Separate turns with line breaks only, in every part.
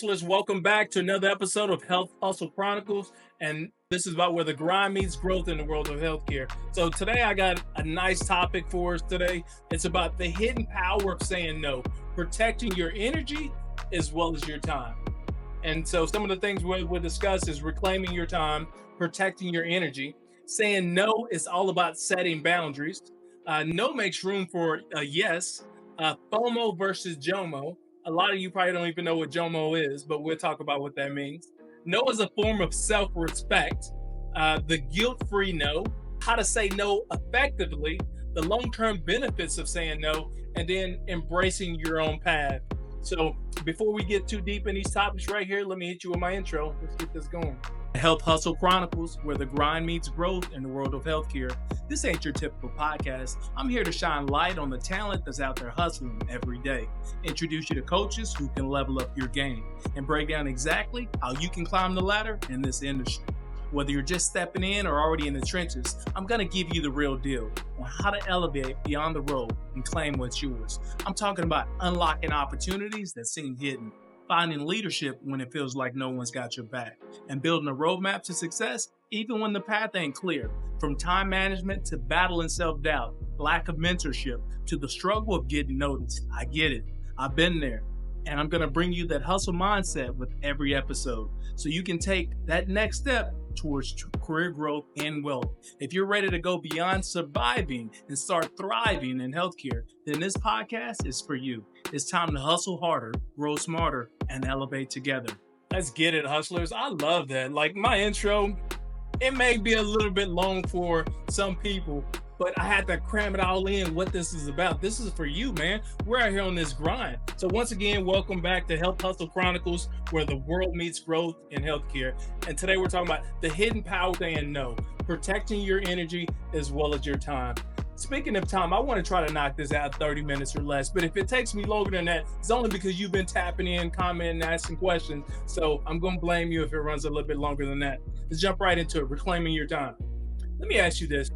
hustlers, welcome back to another episode of Health Hustle Chronicles. And this is about where the grind meets growth in the world of healthcare. So today I got a nice topic for us today. It's about the hidden power of saying no, protecting your energy as well as your time. And so some of the things we'll discuss is reclaiming your time, protecting your energy. Saying no is all about setting boundaries. No makes room for a yes. Fomo versus Jomo. A lot of you probably don't even know what Jomo is, but we'll talk about what that means. No is a form of self-respect. The guilt-free no, how to say no effectively, the long-term benefits of saying no, and then embracing your own path. So before we get too deep in these topics right here, let me hit you with my intro. Let's get this going. Health Hustle Chronicles, where the grind meets growth in the world of healthcare. This ain't your typical podcast. I'm here to shine light on the talent that's out there hustling every day. Introduce you to coaches who can level up your game and break down exactly how you can climb the ladder in this industry. Whether you're just stepping in or already in the trenches, I'm going to give you the real deal on how to elevate beyond the road and claim what's yours. I'm talking about unlocking opportunities that seem hidden, finding leadership when it feels like no one's got your back, and building a roadmap to success even when the path ain't clear. From time management to battling self-doubt, lack of mentorship, to the struggle of getting noticed. I get it. I've been there. And I'm going to bring you that hustle mindset with every episode so you can take that next step towards career growth and wealth. If you're ready to go beyond surviving and start thriving in healthcare, then this podcast is for you. It's time to hustle harder, grow smarter, and elevate together. Let's get it, hustlers. I love that. Like my intro, it may be a little bit long for some people, but I had to cram it all in what this is about. This is for you, man. We're out here on this grind. So once again, welcome back to Health Hustle Chronicles, where the world meets growth in healthcare. And today we're talking about the hidden power of saying no, protecting your energy as well as your time. Speaking of time, I want to try to knock this out 30 minutes or less. But if it takes me longer than that, it's only because you've been tapping in, commenting, asking questions. So I'm going to blame you if it runs a little bit longer than that. Let's jump right into it, reclaiming your time. Let me ask you this.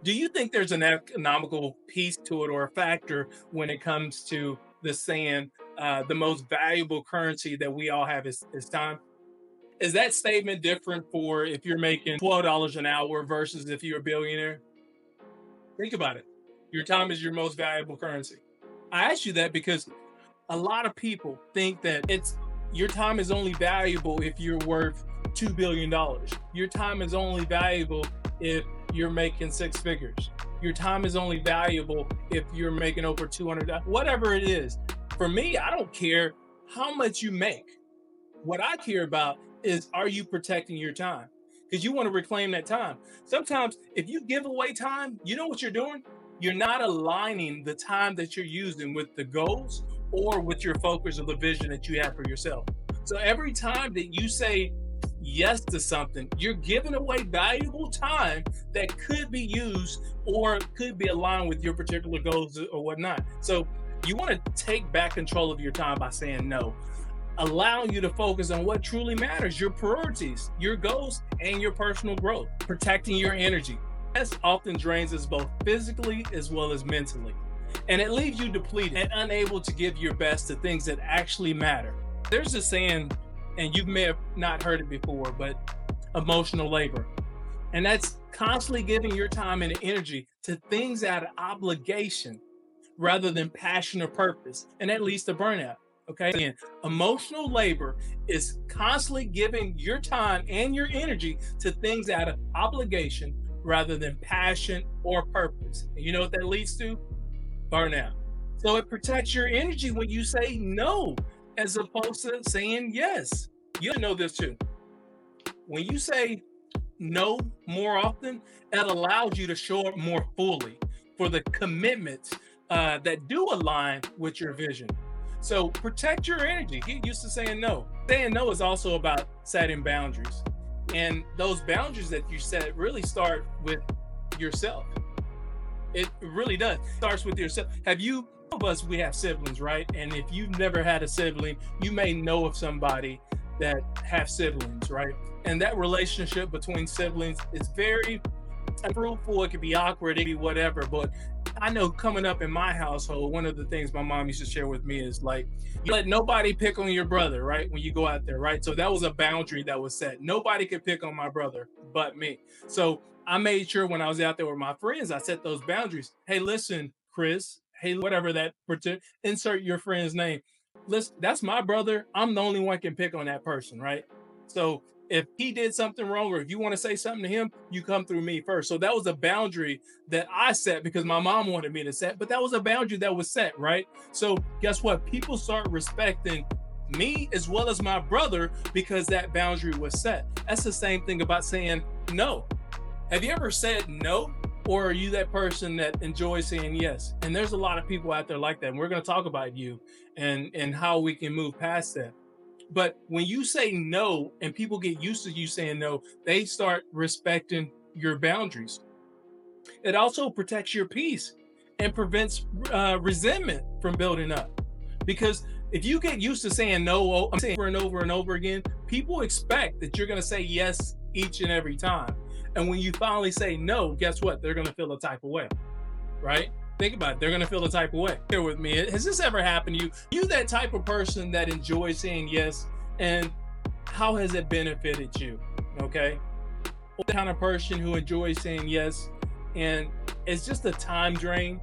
Do you think there's an economical piece to it or a factor when it comes to the saying the most valuable currency that we all have is time? Is that statement different for if you're making $12 an hour versus if you're a billionaire? Think about it. Your time is your most valuable currency. I ask you that because a lot of people think that your time is only valuable if you're worth $2 billion. Your time is only valuable if you're making six figures. Your time is only valuable if you're making over $200, whatever it is. For me, I don't care how much you make. What I care about is, are you protecting your time? Because you want to reclaim that time. Sometimes if you give away time, you know what you're doing? You're not aligning the time that you're using with the goals or with your focus or the vision that you have for yourself. So every time that you say yes to something, you're giving away valuable time that could be used or could be aligned with your particular goals or whatnot. So you want to take back control of your time by saying no, allowing you to focus on what truly matters, your priorities, your goals, and your personal growth. Protecting your energy. This often drains us both physically as well as mentally, and it leaves you depleted and unable to give your best to things that actually matter. There's a saying, and you may have not heard it before, but emotional labor. And that's constantly giving your time and energy to things out of obligation rather than passion or purpose. And that leads to burnout. Okay. Again, emotional labor is constantly giving your time and your energy to things out of obligation rather than passion or purpose. And you know what that leads to? Burnout. So it protects your energy when you say no, as opposed to saying yes. You know this too. When you say no more often, that allows you to show up more fully for the commitments that do align with your vision. So protect your energy. Get used to saying no. Saying no is also about setting boundaries. And those boundaries that you set really start with yourself. It really does. It starts with yourself. We have siblings, right? And if you've never had a sibling, you may know of somebody that have siblings, right? And that relationship between siblings is very fruitful. It can be awkward, it can be whatever, but I know coming up in my household, one of the things my mom used to share with me is like, you let nobody pick on your brother, right? When you go out there, right? So that was a boundary that was set. Nobody could pick on my brother but me. So I made sure when I was out there with my friends, I set those boundaries. Hey, listen, Chris. Hey, whatever that insert your friend's name. Listen, that's my brother. I'm the only one can pick on that person, right? So if he did something wrong, or if you want to say something to him, you come through me first. So that was a boundary that I set because my mom wanted me to set, but that was a boundary that was set, right? So guess what? People start respecting me as well as my brother because that boundary was set. That's the same thing about saying no. Have you ever said no? Or are you that person that enjoys saying yes? And there's a lot of people out there like that. And we're going to talk about you and how we can move past that. But when you say no and people get used to you saying no, they start respecting your boundaries. It also protects your peace and prevents resentment from building up. Because if you get used to saying no, I'm saying over and over and over again, people expect that you're going to say yes each and every time. And when you finally say no, guess what? They're going to feel a type of way, right? Think about it. They're going to feel a type of way. Here with me. Has this ever happened to you? You that type of person that enjoys saying yes, and how has it benefited you? Okay. The kind of person who enjoys saying yes, and it's just a time drain.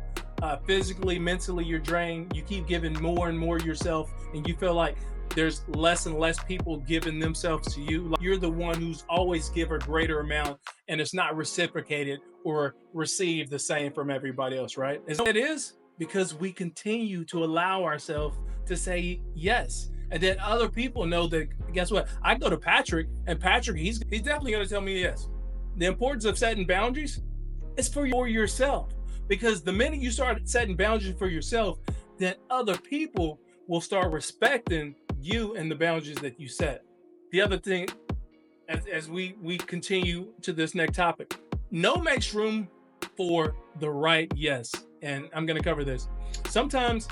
Physically, mentally, you're drained. You keep giving more and more yourself, and you feel like there's less and less people giving themselves to you. Like you're the one who's always give a greater amount, and it's not reciprocated or received the same from everybody else, right? It is because we continue to allow ourselves to say yes. And then other people know that, guess what? I go to Patrick, and Patrick, he's definitely going to tell me yes. The importance of setting boundaries is for yourself. Because the minute you start setting boundaries for yourself, then other people will start respecting you and the boundaries that you set. The other thing, as we continue to this next topic, no makes room for the right yes. And I'm going to cover this. Sometimes,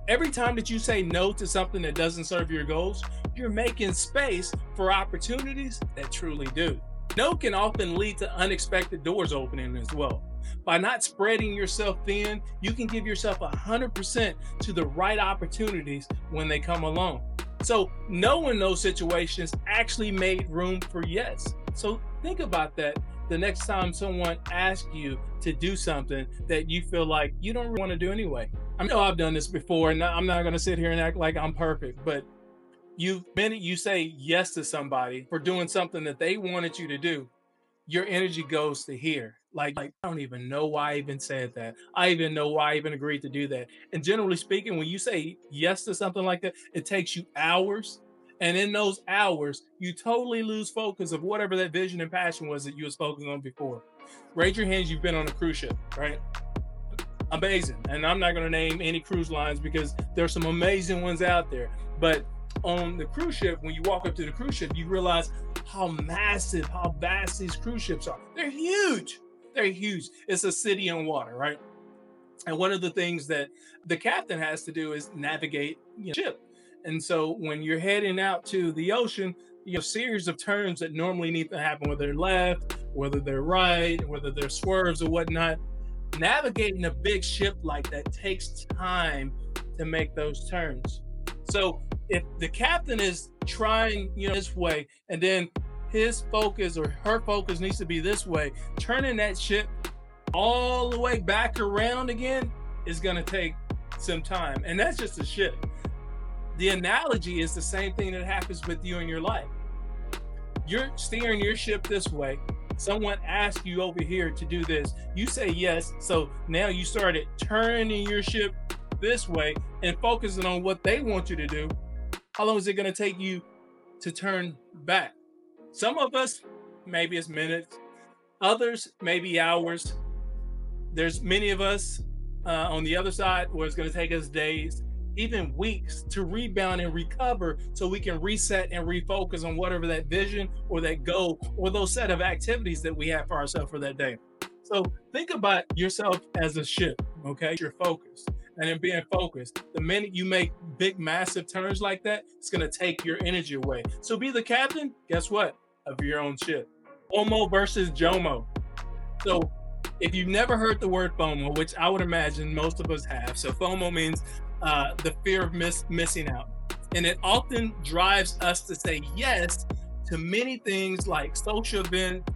every time that you say no to something that doesn't serve your goals, you're making space for opportunities that truly do. No can often lead to unexpected doors opening as well. By not spreading yourself thin, you can give yourself 100% to the right opportunities when they come along. So no in those situations actually made room for yes. So think about that the next time someone asks you to do something that you feel like you don't really want to do anyway. I know I've done this before, and I'm not going to sit here and act like I'm perfect, but minute you say yes to somebody for doing something that they wanted you to do, your energy goes to here. Like I don't even know why I even said that. I even know why I even agreed to do that. And generally speaking, when you say yes to something like that, it takes you hours. And in those hours, you totally lose focus of whatever that vision and passion was that you was focusing on before. Raise your hands, you've been on a cruise ship, right? Amazing. And I'm not going to name any cruise lines because there's some amazing ones out there. But on the cruise ship, when you walk up to the cruise ship, you realize how massive, how vast these cruise ships are. They're huge. They're huge. It's a city on water, right? And one of the things that the captain has to do is navigate the ship. And so when you're heading out to the ocean, you have a series of turns that normally need to happen, whether they're left, whether they're right, whether they're swerves or whatnot. Navigating a big ship like that takes time to make those turns. So if the captain is trying, this way, and then his focus or her focus needs to be this way, turning that ship all the way back around again is going to take some time. And that's just a ship. The analogy is the same thing that happens with you in your life. You're steering your ship this way. Someone asks you over here to do this. You say yes. So now you started turning your ship this way and focusing on what they want you to do. How long is it going to take you to turn back? Some of us, maybe it's minutes. Others, maybe hours. There's many of us on the other side where it's going to take us days, even weeks to rebound and recover so we can reset and refocus on whatever that vision or that goal or those set of activities that we have for ourselves for that day. So think about yourself as a ship, okay? You're focused. And in being focused, the minute you make big, massive turns like that, it's going to take your energy away. So be the captain, guess what? Of your own ship. Fomo versus Jomo. So If you've never heard the word FOMO, which I would imagine most of us have, so FOMO means the fear of missing out. And it often drives us to say yes to many things like social events,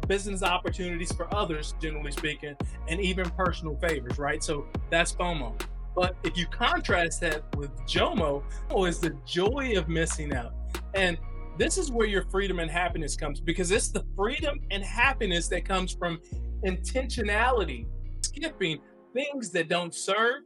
business opportunities for others, generally speaking, and even personal favors, right? So that's FOMO. But if you contrast that with JOMO, FOMO is the joy of missing out. And this is where your freedom and happiness comes, because it's the freedom and happiness that comes from intentionality, skipping things that don't serve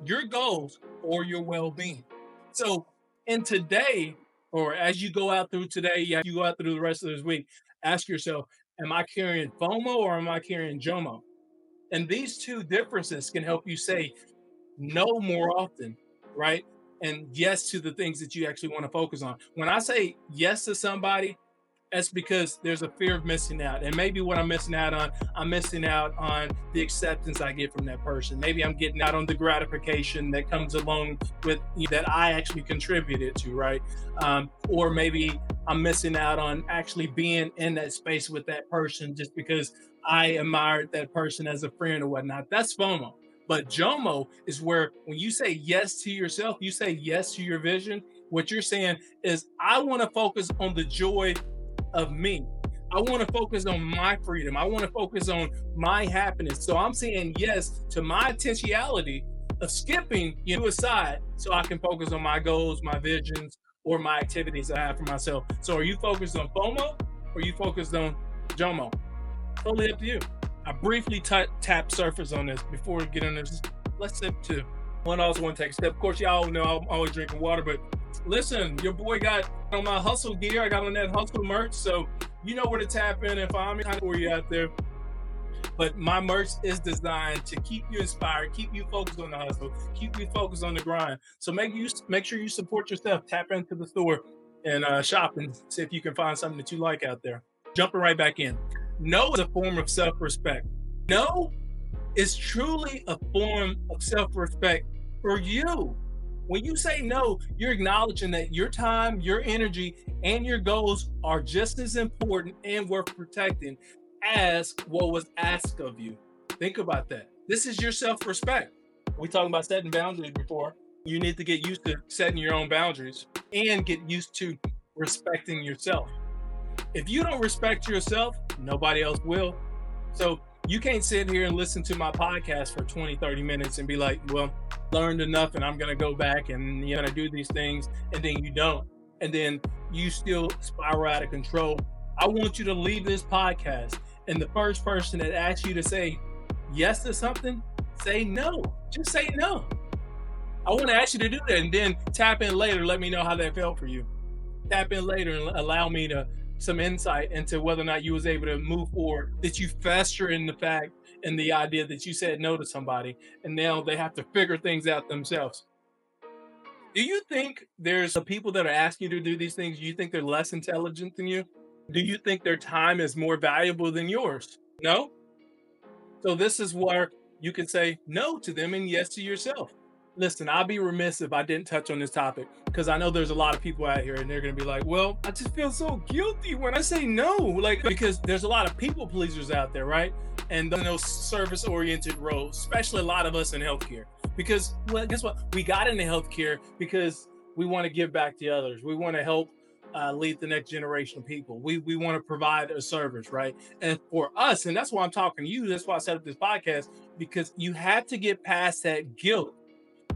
your goals or your well-being. So in today, or as you go out through today, you go out through the rest of this week, ask yourself, am I carrying FOMO or am I carrying JOMO? And these two differences can help you say no more often, right? And yes to the things that you actually want to focus on. When I say yes to somebody, that's because there's a fear of missing out. And maybe what I'm missing out on the acceptance I get from that person. Maybe I'm getting out on the gratification that comes along with that I actually contributed to, right? Or maybe I'm missing out on actually being in that space with that person just because I admired that person as a friend or whatnot. That's FOMO. But JOMO is where when you say yes to yourself, you say yes to your vision. What you're saying is, I want to focus on the joy of me. I want to focus on my freedom. I want to focus on my happiness. So I'm saying yes to my intentionality of skipping you aside so I can focus on my goals, my visions, or my activities I have for myself. So are you focused on FOMO or are you focused on JOMO? Totally up to you. I briefly tap surface on this before we get into this. Let's sip two. One also want to take a step. Of course, y'all know I'm always drinking water, but listen, your boy got on my hustle gear. I got on that hustle merch, so you know where to tap in if I'm kind of for you out there. But my merch is designed to keep you inspired, keep you focused on the hustle, keep you focused on the grind. So make sure you support yourself. Tap into the store and shop and see if you can find something that you like out there. Jumping right back in. No is a form of self-respect. No is truly a form of self-respect for you. When you say no, you're acknowledging that your time, your energy, and your goals are just as important and worth protecting as what was asked of you. Think about that. This is your self-respect. We talked about setting boundaries before. You need to get used to setting your own boundaries and get used to respecting yourself. If you don't respect yourself, nobody else will. So you can't sit here and listen to my podcast for 20, 30 minutes and be like, well, learned enough and I'm going to go back and you're going to do these things. And then you don't. And then you still spiral out of control. I want you to leave this podcast. And the first person that asks you to say yes to something, say no. Just say no. I want to ask you to do that. And then tap in later. Let me know how that felt for you. Tap in later and allow me to some insight into whether or not you was able to move forward, that you fester in the fact and the idea that you said no to somebody and now they have to figure things out themselves. Do you think there's people that are asking you to do these things? Do you think they're less intelligent than you? Do you think their time is more valuable than yours? No? So this is where you can say no to them and yes to yourself. Listen, I'll be remiss if I didn't touch on this topic because I know there's a lot of people out here and they're going to be like, well, I just feel so guilty when I say no. Like, because there's a lot of people pleasers out there, right? And those service oriented roles, especially a lot of us in healthcare. Because, well, guess what? We got into healthcare because we want to give back to others. We want to help lead the next generation of people. We want to provide a service, right? And for us, and that's why I'm talking to you, that's why I set up this podcast, because you have to get past that guilt.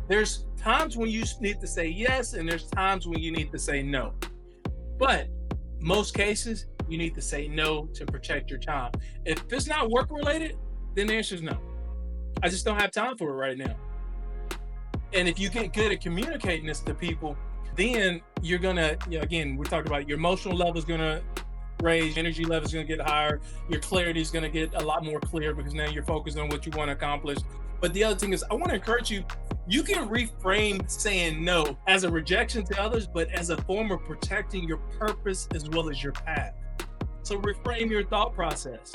There's times when you need to say yes, and there's times when you need to say no. But most cases, you need to say no to protect your time. If it's not work related, then the answer is no. I just don't have time for it right now. And if you get good at communicating this to people, then you're gonna, again, we're talking about your emotional level is gonna raise, your energy level is gonna get higher, your clarity is gonna get a lot more clear because now you're focused on what you want to accomplish. But the other thing is, I want to encourage you, you can reframe saying no as a rejection to others, but as a form of protecting your purpose as well as your path. So reframe your thought process.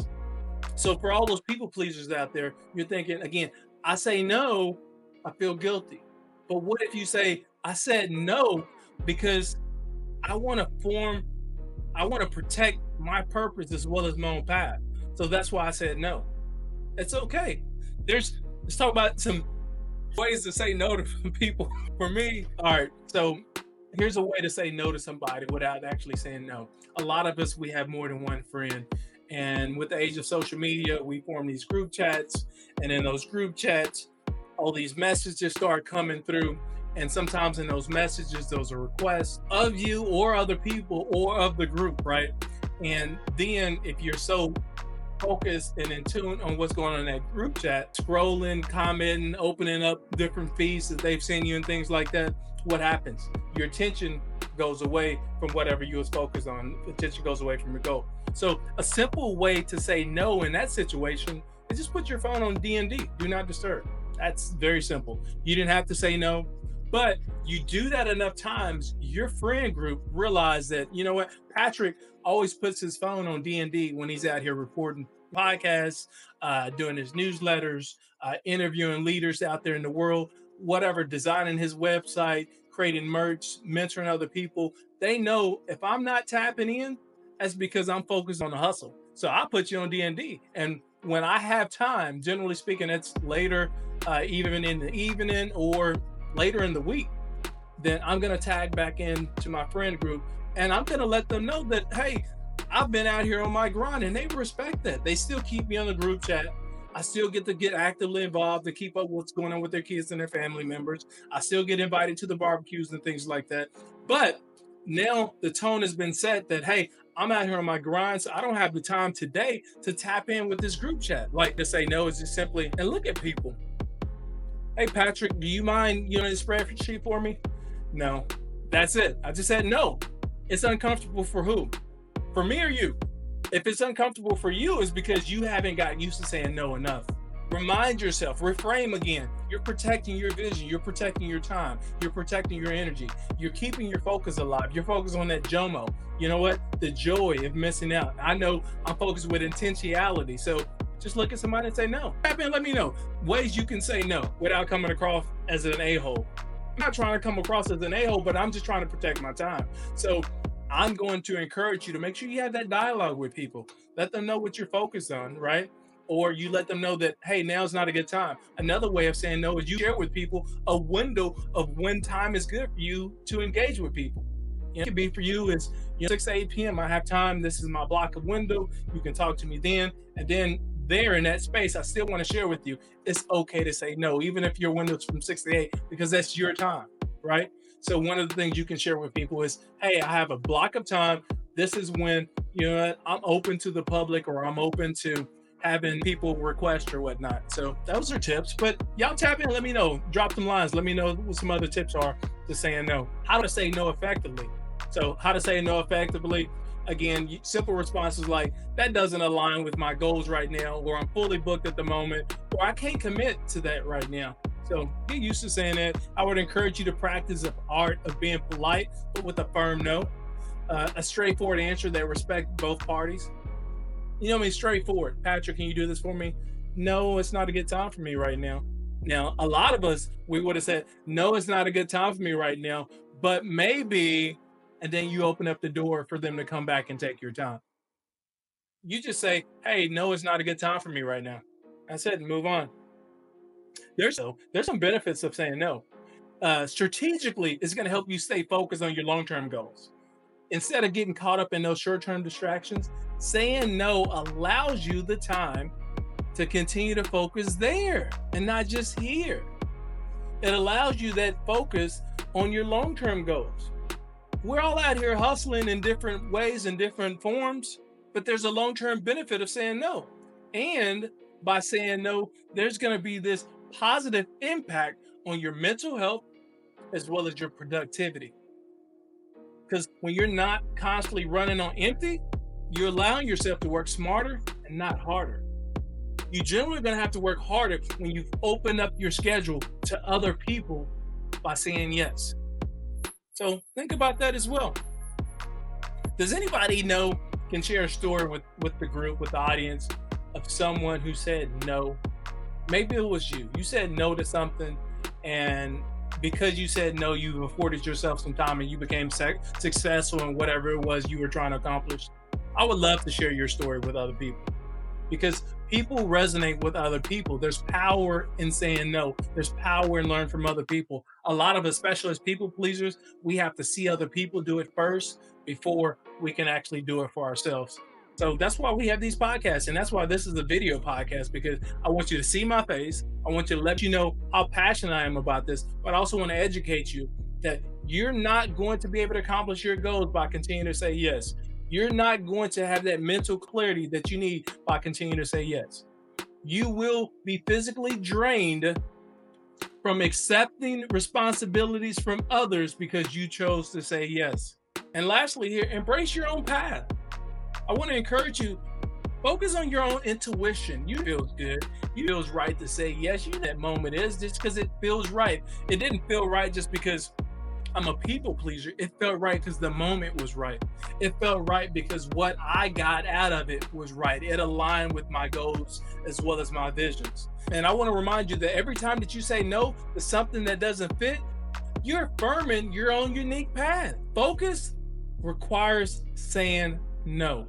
So for all those people pleasers out there, you're thinking, again, I say no, I feel guilty. But what if you say, I said no because I want to protect my purpose as well as my own path. So that's why I said no. It's okay. Let's talk about some ways to say no to people. For me, all right. So here's a way to say no to somebody without actually saying no. A lot of us, we have more than one friend. And with the age of social media, we form these group chats. And in those group chats, all these messages start coming through. And sometimes in those messages, those are requests of you or other people or of the group, right? And then if you're so focused and in tune on what's going on in that group chat, scrolling, commenting, opening up different feeds that they've sent you and things like that, what happens? Your attention goes away from whatever you was focused on. Attention goes away from your goal. So a simple way to say no in that situation is just put your phone on D&D, do not disturb. That's very simple. You didn't have to say no, but you do that enough times, your friend group realize that, you know what, Patrick always puts his phone on D&D when he's out here reporting podcasts, doing his newsletters, interviewing leaders out there in the world, whatever, designing his website, creating merch, mentoring other people. They know if I'm not tapping in, that's because I'm focused on the hustle. So I put you on D&D. And when I have time, generally speaking, it's later, even in the evening or later in the week, then I'm going to tag back in to my friend group and I'm going to let them know that, hey, I've been out here on my grind, and they respect that. They still keep me on the group chat. I still get to get actively involved to keep up what's going on with their kids and their family members. I still get invited to the barbecues and things like that. But now the tone has been set that, hey, I'm out here on my grind, so I don't have the time today to tap in with this group chat. Like, to say no is just simply, and look at people. Hey, Patrick, do you mind, this spreadsheet for me? No. That's it. I just said no. It's uncomfortable for who? For me or you? If it's uncomfortable for you, it's because you haven't gotten used to saying no enough. Remind yourself, reframe again. You're protecting your vision. You're protecting your time. You're protecting your energy. You're keeping your focus alive. You're focused on that Jomo. You know what? The joy of missing out. I know I'm focused with intentionality. So just look at somebody and say no. Tap in, let me know ways you can say no without coming across as an a-hole. I'm not trying to come across as an a-hole, but I'm just trying to protect my time. So I'm going to encourage you to make sure you have that dialogue with people. Let them know what you're focused on, right? Or you let them know that, hey, now's not a good time. Another way of saying no is you share with people a window of when time is good for you to engage with people. It could be for you is 6 to 8 p.m. I have time. This is my block of window. You can talk to me then. And then there in that space, I still want to share with you. It's okay to say no, even if your window's from 6 to 8, because that's your time, right? So one of the things you can share with people is, hey, I have a block of time. This is when, I'm open to the public, or I'm open to having people request or whatnot. So those are tips, but y'all tap in, let me know, drop some lines. Let me know what some other tips are to saying no, how to say no effectively. So how to say no effectively. Again, simple responses like, that doesn't align with my goals right now, or I'm fully booked at the moment, or I can't commit to that right now. So get used to saying that. I would encourage you to practice the art of being polite, but with a firm no. A straightforward answer that respects both parties. Straightforward. Patrick, can you do this for me? No, it's not a good time for me right now. Now, a lot of us, we would have said, no, it's not a good time for me right now, but maybe, and then you open up the door for them to come back and take your time. You just say, hey, no, it's not a good time for me right now. That's it, and move on. There's some benefits of saying no. Strategically, it's going to help you stay focused on your long-term goals. Instead of getting caught up in those short-term distractions, saying no allows you the time to continue to focus there and not just here. It allows you that focus on your long-term goals. We're all out here hustling in different ways and different forms, but there's a long-term benefit of saying no. And by saying no, there's going to be this positive impact on your mental health as well as your productivity. Because when you're not constantly running on empty, you're allowing yourself to work smarter and not harder. You're generally going to have to work harder when you open up your schedule to other people by saying yes. So think about that as well. Does anybody can share a story with the group, with the audience, of someone who said no? Maybe it was you. You said no to something, and because you said no, you afforded yourself some time and you became successful in whatever it was you were trying to accomplish. I would love to share your story with other people. because people resonate with other people. There's power in saying no. There's power in learning from other people. A lot of us, especially as people pleasers, we have to see other people do it first before we can actually do it for ourselves. So that's why we have these podcasts. And that's why this is a video podcast, because I want you to see my face. I want you to let you know how passionate I am about this, but I also want to educate you that you're not going to be able to accomplish your goals by continuing to say yes. You're not going to have that mental clarity that you need by continuing to say yes. You will be physically drained from accepting responsibilities from others because you chose to say yes. And lastly, here, embrace your own path. I want to encourage you, focus on your own intuition. You feels good. You feels right to say yes. You know that moment is just because it feels right. It didn't feel right just because I'm a people pleaser. It felt right because the moment was right. It felt right because what I got out of it was right. It aligned with my goals as well as my visions. And I want to remind you that every time that you say no to something that doesn't fit, you're affirming your own unique path. Focus requires saying no.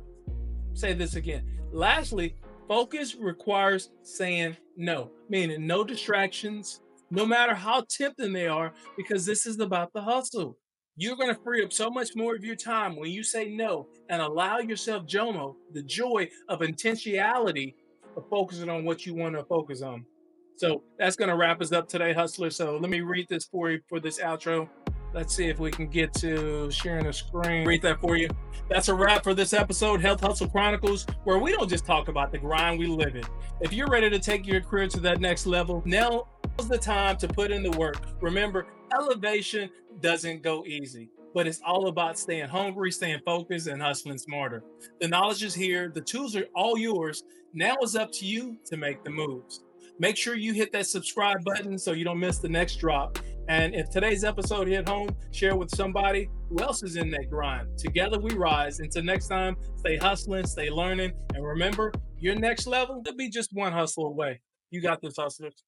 Say this again. Lastly, focus requires saying no, meaning no distractions, no matter how tempting they are, because this is about the hustle. You're going to free up so much more of your time when you say no and allow yourself, Jomo, the joy of intentionality of focusing on what you want to focus on. So that's going to wrap us up today, Hustler. So let me read this for you for this outro. Let's see if we can get to sharing the screen. Read that for you. That's a wrap for this episode, Health Hustle Chronicles, where we don't just talk about the grind, we live it. If you're ready to take your career to that next level, now's the time to put in the work. Remember, elevation doesn't go easy, but it's all about staying hungry, staying focused, and hustling smarter. The knowledge is here. The tools are all yours. Now it's up to you to make the moves. Make sure you hit that subscribe button so you don't miss the next drop. And if today's episode hit home, share with somebody who else is in that grind. Together we rise. Until next time, stay hustling, stay learning, and remember, your next level could be just one hustle away. You got this, hustlers.